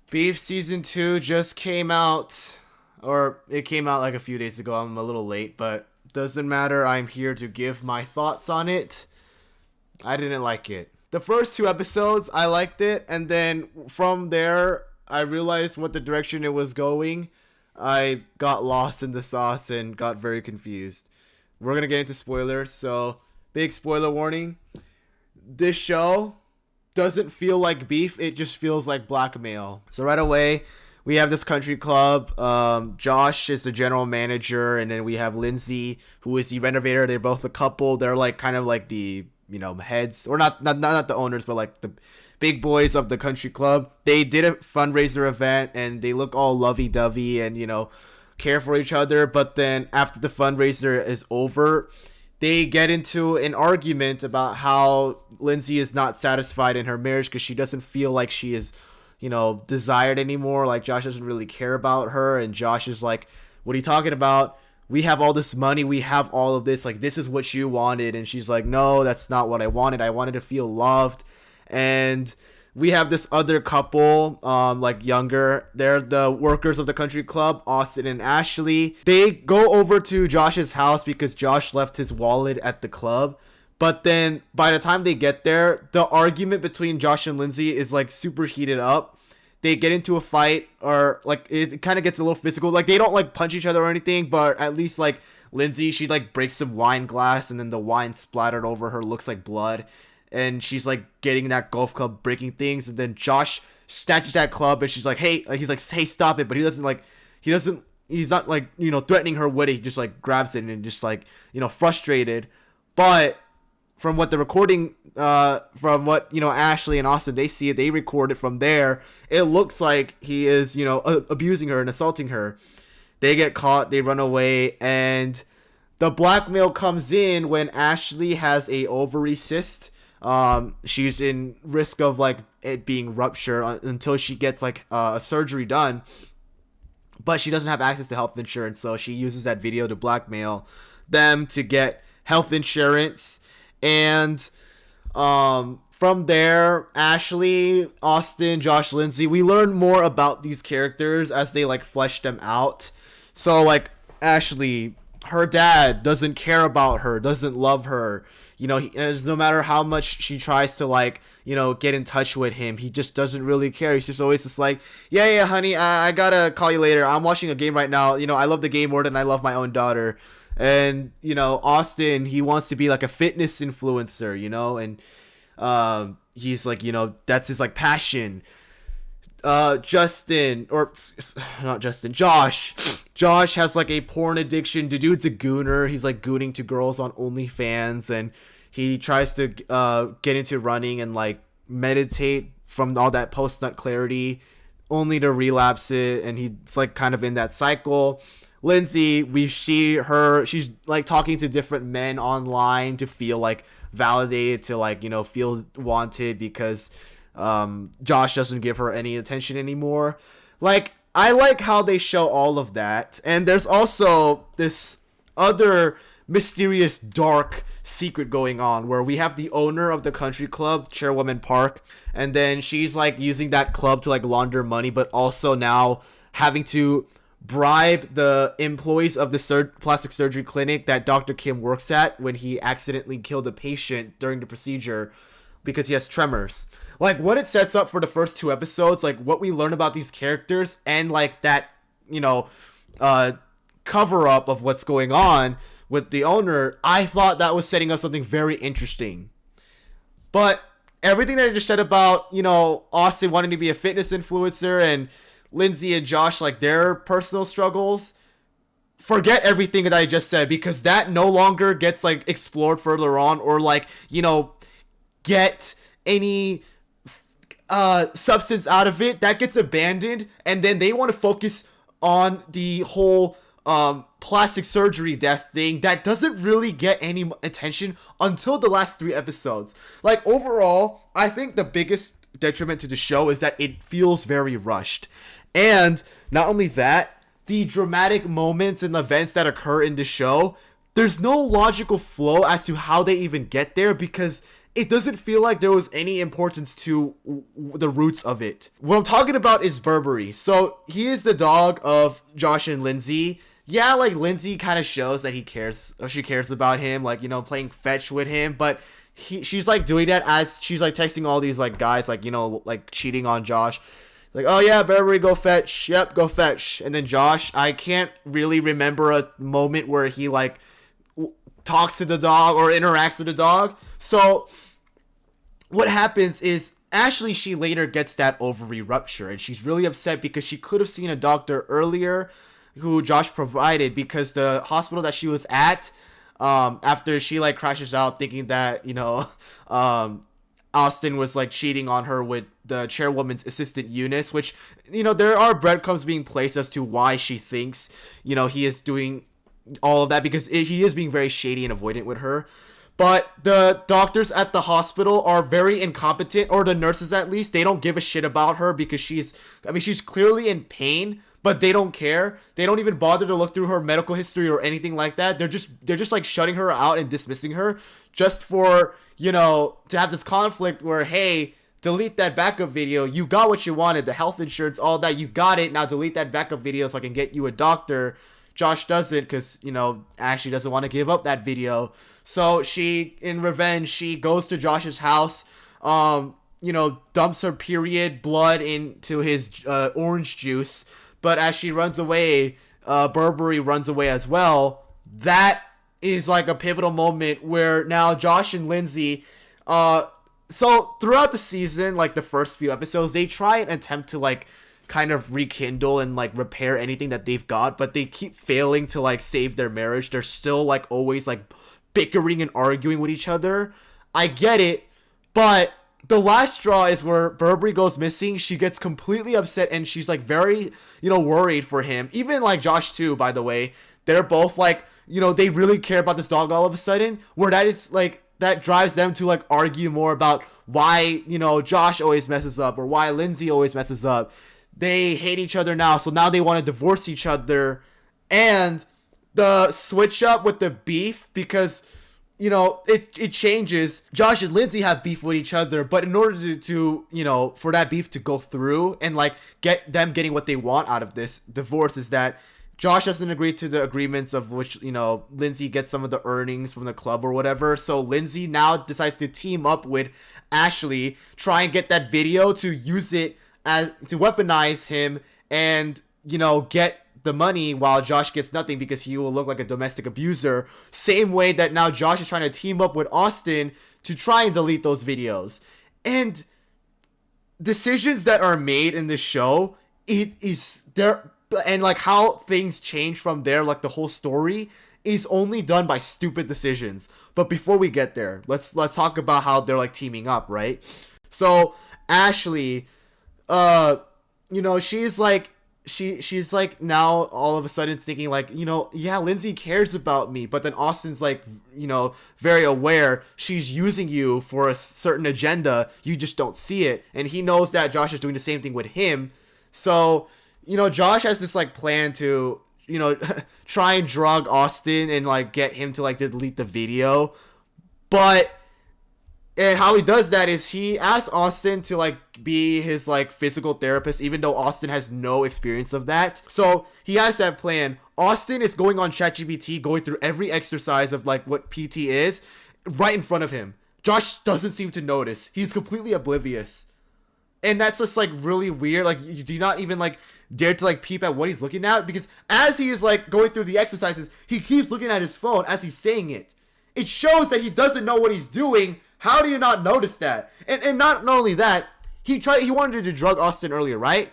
Beef season 2 just came out, or it came out like a few days ago. I'm a little late, but doesn't matter. I'm here to give my thoughts on it. I didn't like it. The first two episodes, I liked it, and then from there, I realized what the direction it was going. I got lost in the sauce and got very confused. We're gonna get into spoilers, so big spoiler warning. This show doesn't feel like beef, it just feels like blackmail. So right away, we have this country club. Josh is the general manager, and then we have Lindsay, who is the renovator. They're both a couple. They're like kind of like the heads, or not the owners, but like the big boys of the country club. They did a fundraiser event, and they look all lovey dovey and care for each other. But then after the fundraiser is over, they get into an argument about how Lindsay is not satisfied in her marriage because she doesn't feel like she is, desired anymore. Like Josh doesn't really care about her, and Josh is like, "What are you talking about? We have all this money, we have all of this. Like, this is what you wanted." And she's like, "No, that's not what I wanted. I wanted to feel loved." And we have this other couple, like younger. They're the workers of the country club, Austin and Ashley. They go over to Josh's house because Josh left his wallet at the club. But then by the time they get there, the argument between Josh and Lindsay is like super heated up. They get into a fight, or like it kind of gets a little physical. Like, they don't like punch each other or anything, but at least like Lindsay, she like breaks some wine glass, and then the wine splattered over her, looks like blood. And she's like getting that golf club, breaking things, and then Josh snatches that club, and she's like, "Hey," he's like, "Hey, stop it!" But he's not like threatening her with it. He just like grabs it and just like frustrated. But from what the recording, from what Ashley and Austin, they see it, they record it from there. It looks like he is abusing her and assaulting her. They get caught, they run away, and the blackmail comes in when Ashley has a ovary cyst. She's in risk of like it being ruptured until she gets like a surgery done, but she doesn't have access to health insurance, so she uses that video to blackmail them to get health insurance. And from there, Ashley, Austin, Josh, Lindsay, we learn more about these characters as they like flesh them out. So like Ashley, her dad doesn't care about her, doesn't love her. No matter how much she tries to like, get in touch with him, he just doesn't really care. He's just always just like, yeah, honey, I gotta call you later. I'm watching a game right now. I love the game more than I love my own daughter. And, Austin, he wants to be like a fitness influencer, and he's like, that's his like passion. Justin, or not Justin, Josh has like a porn addiction. The dude's a gooner. He's like gooning to girls on OnlyFans, and he tries to get into running and like meditate from all that post-nut clarity, only to relapse it, and he's like kind of in that cycle. Lindsay, we see her, she's like talking to different men online to feel like validated, to like feel wanted, because Josh doesn't give her any attention anymore. Like, I like how they show all of that. And there's also this other mysterious dark secret going on, where we have the owner of the country club, Chairwoman Park, and then she's like using that club to like launder money, but also now having to bribe the employees of the plastic surgery clinic that Dr. Kim works at when he accidentally killed a patient during the procedure because he has tremors. Like, what it sets up for the first two episodes, like what we learn about these characters, and like that, cover up of what's going on with the owner, I thought that was setting up something very interesting. But everything that I just said about, Austin wanting to be a fitness influencer, and Lindsay and Josh, like their personal struggles, forget everything that I just said, because that no longer gets like explored further on, or like, get any substance out of it. That gets abandoned, and then they want to focus on the whole plastic surgery death thing that doesn't really get any attention until the last 3 episodes. Like, overall, I think the biggest detriment to the show is that it feels very rushed. And not only that, the dramatic moments and events that occur in the show, there's no logical flow as to how they even get there, because it doesn't feel like there was any importance to the roots of it. What I'm talking about is Burberry. So he is the dog of Josh and Lindsay. Yeah, like Lindsay kind of shows that he cares, or she cares about him, like, you know, playing fetch with him, but she's like doing that as she's like texting all these like guys, like, you know, like cheating on Josh. Like, oh yeah, Burberry, go fetch. Yep, go fetch. And then Josh, I can't really remember a moment where he like talks to the dog or interacts with the dog. So what happens is Ashley, she later gets that ovary rupture, and she's really upset because she could have seen a doctor earlier who Josh provided, because the hospital that she was at, after she like crashes out thinking that, you know, Austin was like cheating on her with the chairwoman's assistant Eunice, which, you know, there are breadcrumbs being placed as to why she thinks, you know, he is doing all of that, because he is being very shady and avoidant with her. But the doctors at the hospital are very incompetent, or the nurses at least. They don't give a shit about her because she's clearly in pain, but they don't care. They don't even bother to look through her medical history or anything like that. They're just like shutting her out and dismissing her just for, you know, to have this conflict where, hey, delete that backup video. You got what you wanted, the health insurance, all that. You got it. Now delete that backup video so I can get you a doctor. Josh doesn't, because, you know, Ashley doesn't want to give up that video. So she, in revenge, she goes to Josh's house, you know, dumps her period blood into his orange juice. But as she runs away, Burberry runs away as well. That is like a pivotal moment where now Josh and Lindsay, so throughout the season, like the first few episodes, they try and attempt to like kind of rekindle and like repair anything that they've got, but they keep failing to like save their marriage. They're still like always like bickering and arguing with each other. I get it, but the last straw is where Burberry goes missing. She gets completely upset, and she's like very, you know, worried for him. Even like Josh too, by the way. They're both like, you know, they really care about this dog all of a sudden, where that is like, that drives them to like argue more about why, you know, Josh always messes up or why Lindsay always messes up. They hate each other now, so now they want to divorce each other. And the switch up with the beef, because, you know, it changes. Josh and Lindsay have beef with each other, but in order to, you know, for that beef to go through and like get them getting what they want out of this divorce, is that Josh doesn't agree to the agreements of which, you know, Lindsay gets some of the earnings from the club or whatever. So Lindsay now decides to team up with Ashley, try and get that video, to use it as to weaponize him and, you know, get the money, while Josh gets nothing because he will look like a domestic abuser. Same way that now Josh is trying to team up with Austin to try and delete those videos. And decisions that are made in this show, it is there, and like how things change from there, like the whole story is only done by stupid decisions. But before we get there, let's talk about how they're like teaming up, right? So Ashley, you know, she's like she's like now all of a sudden thinking like, you know, yeah, Lindsay cares about me, but then Austin's like, you know, very aware she's using you for a certain agenda, you just don't see it, and he knows that Josh is doing the same thing with him. So, you know, Josh has this like plan to, you know, try and drug Austin and like get him to like delete the video. But and how he does that is he asks Austin to like be his like physical therapist, even though Austin has no experience of that. So he has that plan. Austin is going on ChatGPT, going through every exercise of like what PT is right in front of him. Josh doesn't seem to notice. He's completely oblivious. And that's just like really weird. Like, you do not even like dare to like peep at what he's looking at, because as he is like going through the exercises, he keeps looking at his phone as he's saying it. It shows that he doesn't know what he's doing. How do you not notice that? And not only that, he wanted to drug Austin earlier, right?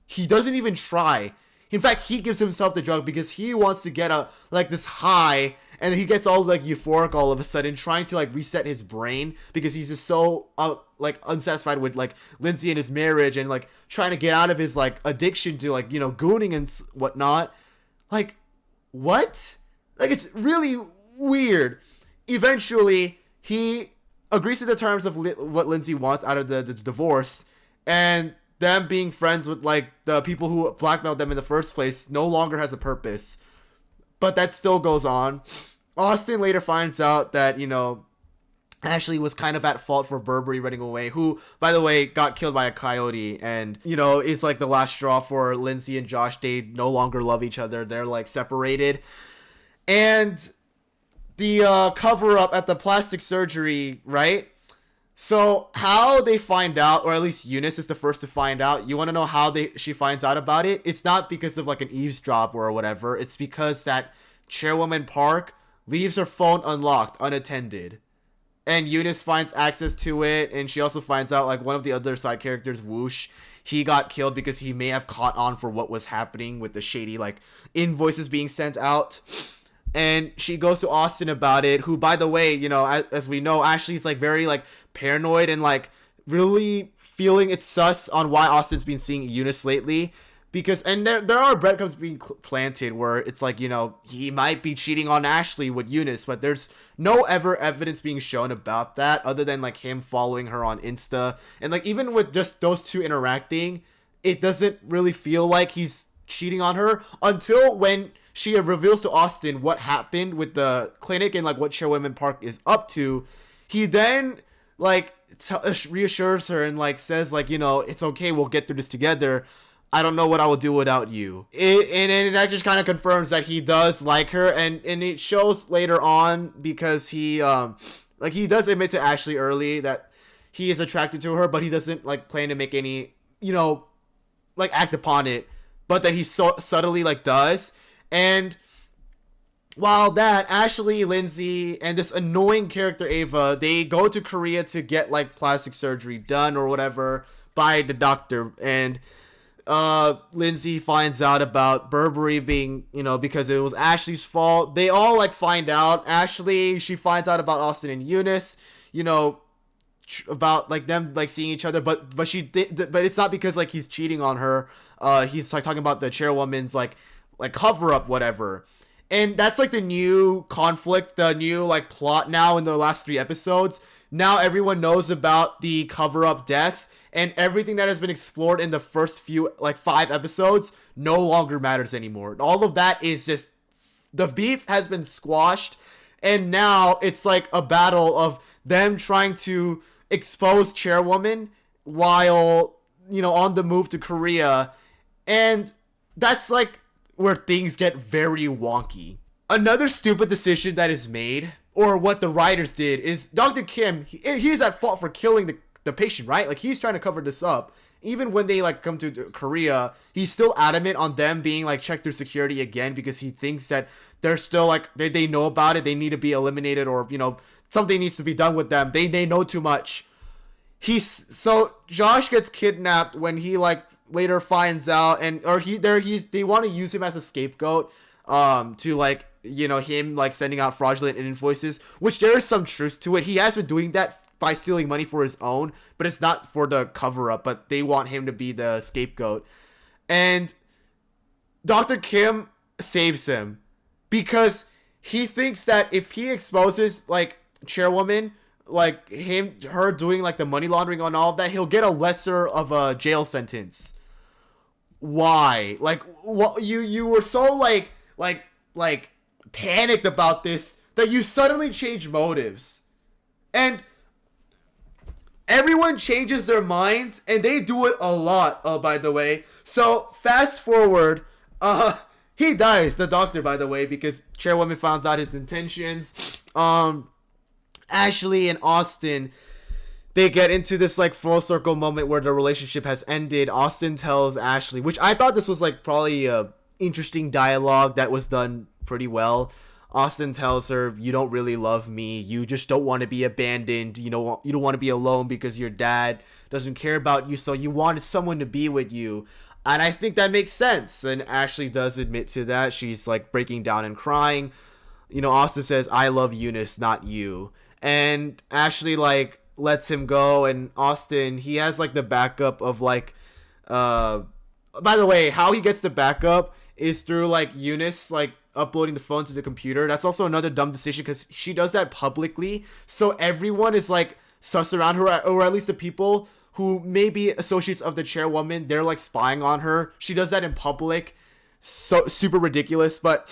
He doesn't even try. In fact, he gives himself the drug because he wants to get a like this high, and he gets all like euphoric all of a sudden, trying to like reset his brain because he's just so like unsatisfied with like Lindsay and his marriage, and like trying to get out of his like addiction to like, you know, gooning and whatnot. Like, what? Like, it's really weird. Eventually, he agrees to the terms of what Lindsay wants out of the divorce, and them being friends with like the people who blackmailed them in the first place no longer has a purpose. But that still goes on. Austin later finds out that, you know, Ashley was kind of at fault for Burberry running away, who, by the way, got killed by a coyote, and, you know, is like the last straw for Lindsay and Josh. They no longer love each other. They're like separated. And the cover up at the plastic surgery, right? So how they find out, or at least Eunice is the first to find out. You want to know how she finds out about it? It's not because of like an eavesdrop or whatever. It's because that Chairwoman Park leaves her phone unlocked, unattended. And Eunice finds access to it, and she also finds out like one of the other side characters, Whoosh, he got killed because he may have caught on for what was happening with the shady like invoices being sent out. And she goes to Austin about it, who, by the way, you know, as we know, Ashley's like very like paranoid and like really feeling it's sus on why Austin's been seeing Eunice lately. Because, and there are breadcrumbs being planted where it's like, you know, he might be cheating on Ashley with Eunice, but there's no ever evidence being shown about that other than like him following her on Insta. And like even with just those two interacting, it doesn't really feel like he's cheating on her until when she reveals to Austin what happened with the clinic and like what Chairwoman Park is up to. He then like reassures her and like says like, you know, it's okay, we'll get through this together. I don't know what I will do without you. And that just kind of confirms that he does like her, and it shows later on because he like he does admit to Ashley early that he is attracted to her, but he doesn't like plan to make any, you know, like act upon it, but that he so subtly like does. And while that, Ashley, Lindsay, and this annoying character Ava, they go to Korea to get like plastic surgery done or whatever by the doctor. And Lindsay finds out about Burberry being, you know, because it was Ashley's fault. They all like find out. Ashley, she finds out about Austin and Eunice, you know, about like them like seeing each other, but it's not because like he's cheating on her. He's like talking about the chairwoman's like cover up, whatever. And that's like the new conflict, the new like plot now in the last 3 episodes. Now everyone knows about the cover up death, and everything that has been explored in the first few like 5 episodes no longer matters anymore. All of that is just, the beef has been squashed, and now it's like a battle of them trying to expose Chairwoman while, you know, on the move to Korea. And that's like where things get very wonky. Another stupid decision that is made, or what the writers did, is Dr. Kim, he's at fault for killing the patient, right? Like, he's trying to cover this up. Even when they like come to Korea, he's still adamant on them being like checked through security again, because he thinks that they're still like, they know about it, they need to be eliminated, or, you know, something needs to be done with them. They know too much. So Josh gets kidnapped when he like later finds out, and they want to use him as a scapegoat to like, you know, him like sending out fraudulent invoices, which there is some truth to it. He has been doing that by stealing money for his own, but it's not for the cover up, but they want him to be the scapegoat. And Dr. Kim saves him because he thinks that if he exposes like Chairwoman, like her doing like the money laundering on all of that, he'll get a lesser of a jail sentence. Why? Like, what? You were so like panicked about this that you suddenly change motives, and everyone changes their minds, and they do it a lot. By the way, so fast forward, he dies, the doctor, by the way, because Chairwoman finds out his intentions. Ashley and Austin, they get into this like full circle moment where the relationship has ended. Austin tells Ashley, which I thought this was like probably a interesting dialogue that was done pretty well. Austin tells her, you don't really love me. You just don't want to be abandoned. You know, you don't want to be alone because your dad doesn't care about you. So you wanted someone to be with you. And I think that makes sense. And Ashley does admit to that. She's like breaking down and crying. You know, Austin says, I love Eunice, not you. And Ashley like lets him go, and Austin, he has like the backup of like by the way, how he gets the backup is through like Eunice like uploading the phone to the computer. That's also another dumb decision because she does that publicly, so everyone is like sus around her, or at least the people who may be associates of the chairwoman, they're like spying on her. She does that in public, so super ridiculous. But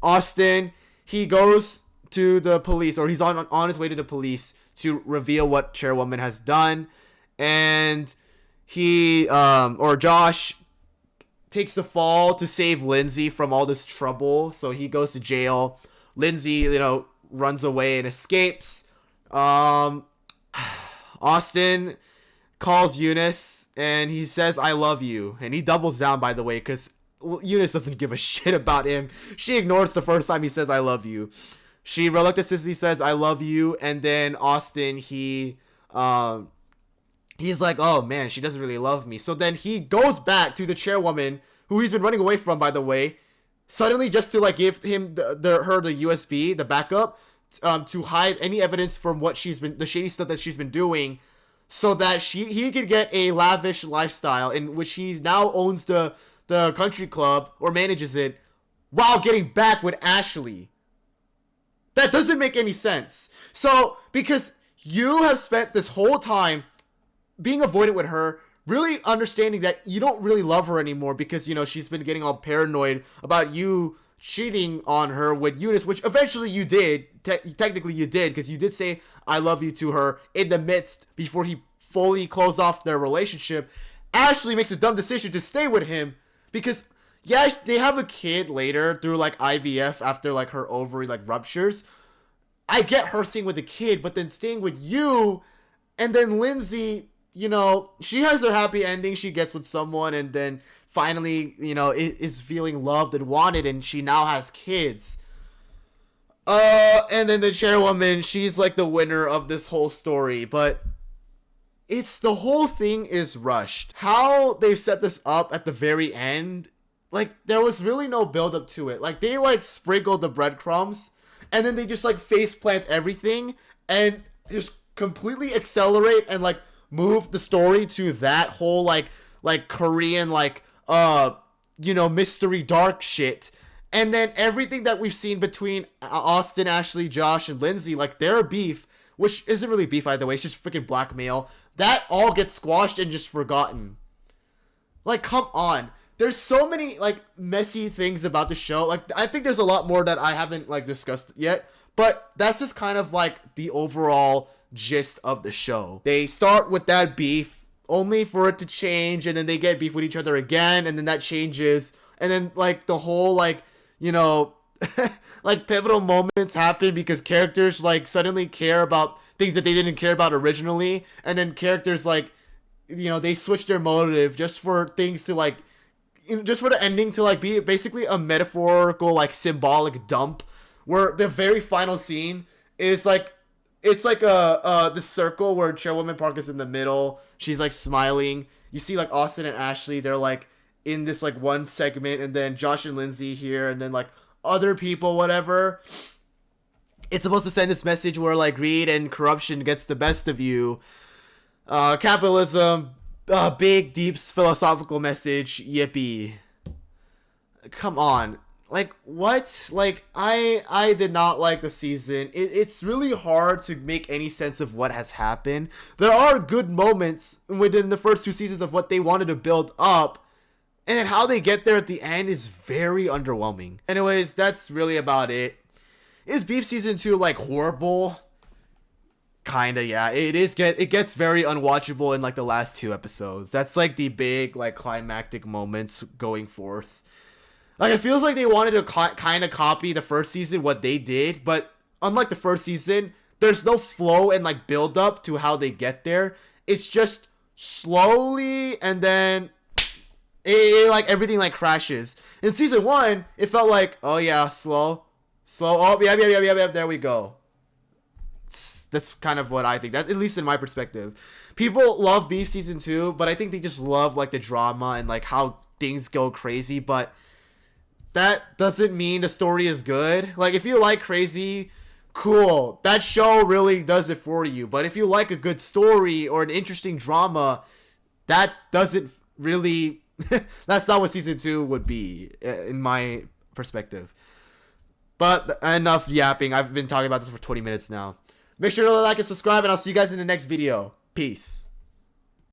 Austin, he goes to the police, or he's on his way to the police to reveal what Chairwoman has done. And Josh takes the fall to save Lindsay from all this trouble. So he goes to jail. Lindsay, runs away and escapes. Austin calls Eunice and he says, "I love you." And he doubles down, by the way, because Eunice doesn't give a shit about him. She ignores the first time he says, "I love you." She reluctantly says, "I love you." And then Austin, he's like, "Oh man, she doesn't really love me." So then he goes back to the Chairwoman, who he's been running away from, by the way, suddenly just to give him the USB, the backup, to hide any evidence from the shady stuff that she's been doing, so that he could get a lavish lifestyle in which he now owns the country club or manages it, while getting back with Ashley. That doesn't make any sense. So, because you have spent this whole time being avoidant with her, really understanding that you don't really love her anymore because, she's been getting all paranoid about you cheating on her with Eunice, which eventually you did. Technically you did, because you did say "I love you" to her in the midst before he fully closed off their relationship. Ashley makes a dumb decision to stay with him because, yeah, they have a kid later through IVF after her ovary ruptures. I get her staying with the kid, but then staying with you, and then Lindsay, she has her happy ending. She gets with someone and then finally, is feeling loved and wanted, and she now has kids. And then the Chairwoman, she's the winner of this whole story, but the whole thing is rushed. How they've set this up at the very end, there was really no build up to it. They sprinkled the breadcrumbs, and then they just face plant everything and just completely accelerate and move the story to that whole Korean mystery dark shit. And then everything that we've seen between Austin, Ashley, Josh, and Lindsay, their beef, which isn't really beef either way, it's just freaking blackmail, that all gets squashed and just forgotten. Come on. There's so many messy things about the show. I think there's a lot more that I haven't discussed yet, but that's just kind of the overall gist of the show. They start with that beef only for it to change, and then they get beef with each other again, and then that changes, and then the whole pivotal moments happen because characters suddenly care about things that they didn't care about originally, and then characters they switch their motive just for things to just for the ending to be basically a metaphorical symbolic dump, where the very final scene is it's the circle where Chairwoman Park is in the middle. She's smiling. You see Austin and Ashley, they're in this one segment, and then Josh and Lindsay here, and then other people, whatever. It's supposed to send this message where greed and corruption gets the best of you. Capitalism, big, deep philosophical message. Yippee. Come on. What? I did not like the season. It's really hard to make any sense of what has happened. There are good moments within the first two seasons of what they wanted to build up, and then how they get there at the end is very underwhelming. Anyways, that's really about it. Is Beef Season 2 horrible? Kinda, yeah. It gets very unwatchable in the last two episodes. That's the big climactic moments going forth. It feels like they wanted to kind of copy the first season, what they did, but unlike the first season, there's no flow and build up to how they get there. It's just slowly, and then everything crashes. In season 1, it felt oh yeah, slow, oh yeah, there we go. That's kind of what I think. That, at least in my perspective. People love Beef Season 2, but I think they just love the drama and how things go crazy, but that doesn't mean the story is good. If you like crazy, cool. That show really does it for you. But if you like a good story or an interesting drama, that doesn't really... that's not what Season 2 would be, in my perspective. But enough yapping. I've been talking about this for 20 minutes now. Make sure to like and subscribe, and I'll see you guys in the next video. Peace.